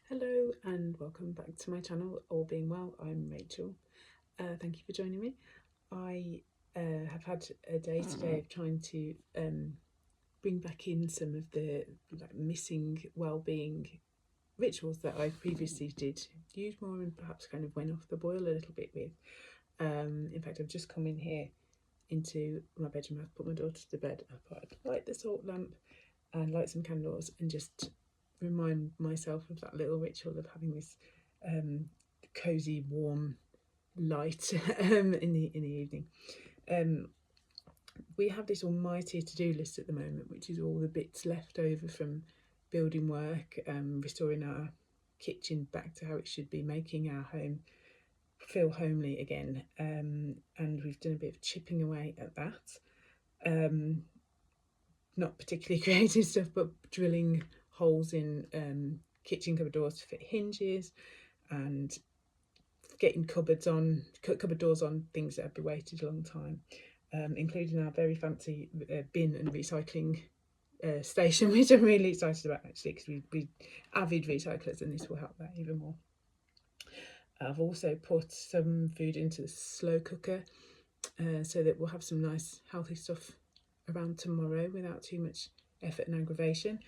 Hello and welcome back to my channel, All Being Well. I'm Rachel. Thank you for joining me. I have had a day today of trying to bring back in some of the missing well-being rituals that I previously did use more and perhaps kind of went off the boil a little bit with. In fact, I've just come in here into my bedroom. I've put my daughter to bed. I thought I'd light the salt lamp and light some candles and just remind myself of that little ritual of having this cozy, warm light in the evening. We have this almighty to-do list at the moment, which is all the bits left over from building work, restoring our kitchen back to how it should be, making our home feel homely again, and we've done a bit of chipping away at that. Not particularly creative stuff, but drilling holes in kitchen cupboard doors to fit hinges and getting cupboard doors on things that have been waited a long time, including our very fancy bin and recycling station, which I'm really excited about actually, because we're avid recyclers and this will help that even more. I've also put some food into the slow cooker so that we'll have some nice healthy stuff around tomorrow without too much effort and aggravation.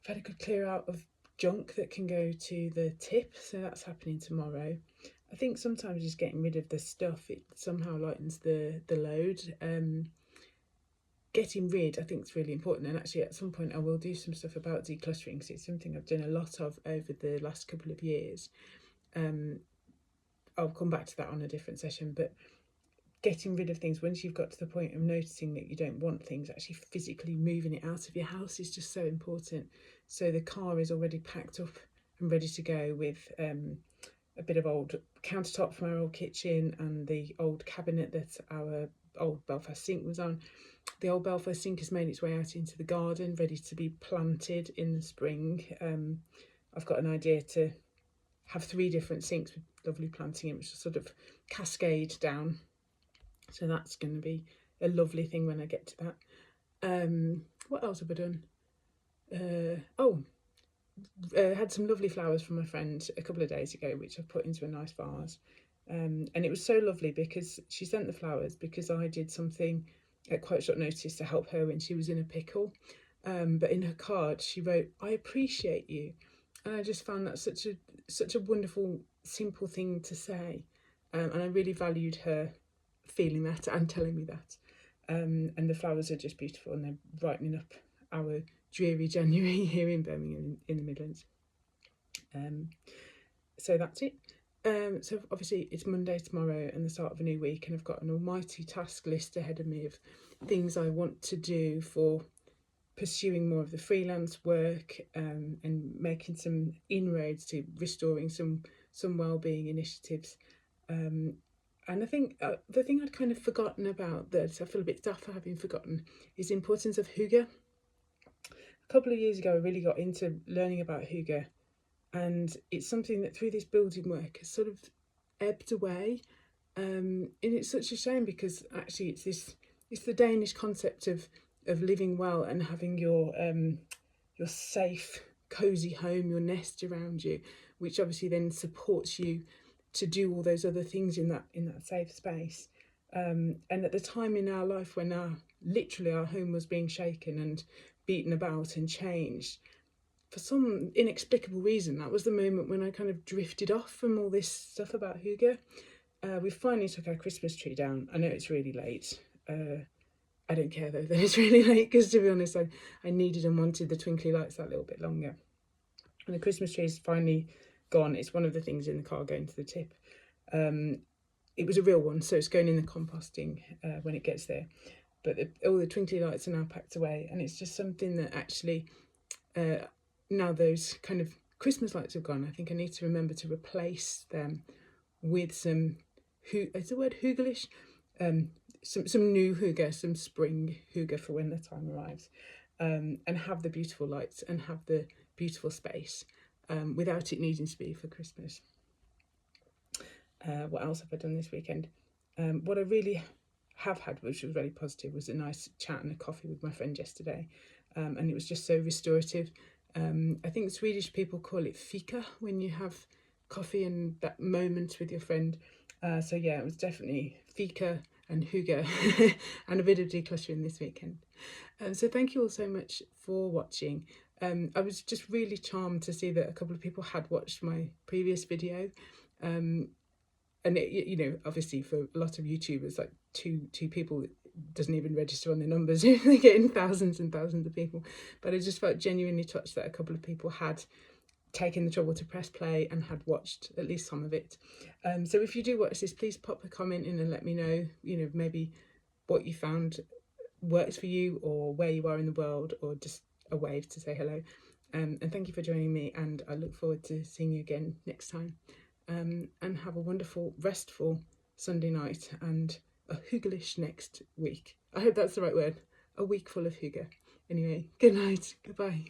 I've had a good clear out of junk that can go to the tip, so that's happening tomorrow. I think sometimes just getting rid of the stuff, it somehow lightens the load. Getting rid, I think, is really important, and actually at some point I will do some stuff about decluttering because it's something I've done a lot of over the last couple of years. I'll come back to that on a different session, but getting rid of things once you've got to the point of noticing that you don't want things, actually physically moving it out of your house is just so important. So the car is already packed up and ready to go with a bit of old countertop from our old kitchen and the old cabinet that our old Belfast sink was on. The old Belfast sink has made its way out into the garden, ready to be planted in the spring. I've got an idea to have 3 different sinks with lovely planting in, which will sort of cascade down. So that's going to be a lovely thing when I get to that. What else have I done? Had some lovely flowers from my friend a couple of days ago, which I've put into a nice vase. And it was so lovely because she sent the flowers because I did something at quite short notice to help her when she was in a pickle. But in her card, she wrote, "I appreciate you." And I just found that such a wonderful, simple thing to say. And I really valued her feeling that and telling me that. And the flowers are just beautiful and they're brightening up our dreary January here in Birmingham in the Midlands. So that's it. So obviously it's Monday tomorrow and the start of a new week, and I've got an almighty task list ahead of me of things I want to do for pursuing more of the freelance work, and making some inroads to restoring some wellbeing initiatives. And I think the thing I'd kind of forgotten about, that I feel a bit daft for having forgotten, is the importance of hygge. A couple of years ago I really got into learning about hygge, and it's something that through this building work has sort of ebbed away. And it's such a shame because actually it's the Danish concept of living well and having your safe, cozy home, your nest around you, which obviously then supports you to do all those other things in that safe space. And at the time in our life when literally our home was being shaken and beaten about and changed, for some inexplicable reason, that was the moment when I kind of drifted off from all this stuff about hygge. We finally took our Christmas tree down. I know it's really late. I don't care though that it's really late, because to be honest, I needed and wanted the twinkly lights that little bit longer. And the Christmas tree is finally gone. It's one of the things in the car going to the tip. It was a real one, so it's going in the composting when it gets there. But all the twinkly lights are now packed away, and it's just something that actually, now those kind of Christmas lights have gone, I think I need to remember to replace them with some, is the word hygglish? Some new hygge, some spring hygge for when the time arrives, and have the beautiful lights and have the beautiful space, without it needing to be for Christmas. What else have I done this weekend? What I really have had, which was really positive, was a nice chat and a coffee with my friend yesterday, and it was just so restorative. I think Swedish people call it fika when you have coffee and that moment with your friend. So yeah, it was definitely fika and hygge and a bit of decluttering this weekend. So thank you all so much for watching. I was just really charmed to see that a couple of people had watched my previous video. And it, you know, obviously for a lot of YouTubers, like two people doesn't even register on their numbers. They're getting thousands and thousands of people. But I just felt genuinely touched that a couple of people had taken the trouble to press play and had watched at least some of it. So if you do watch this, please pop a comment in and let me know, you know, maybe what you found works for you, or where you are in the world, or just a wave to say hello. And thank you for joining me, and I look forward to seeing you again next time. And have a wonderful, restful Sunday night, and a hygglish next week. I hope that's the right word. A week full of hygge. Anyway, good night. Goodbye.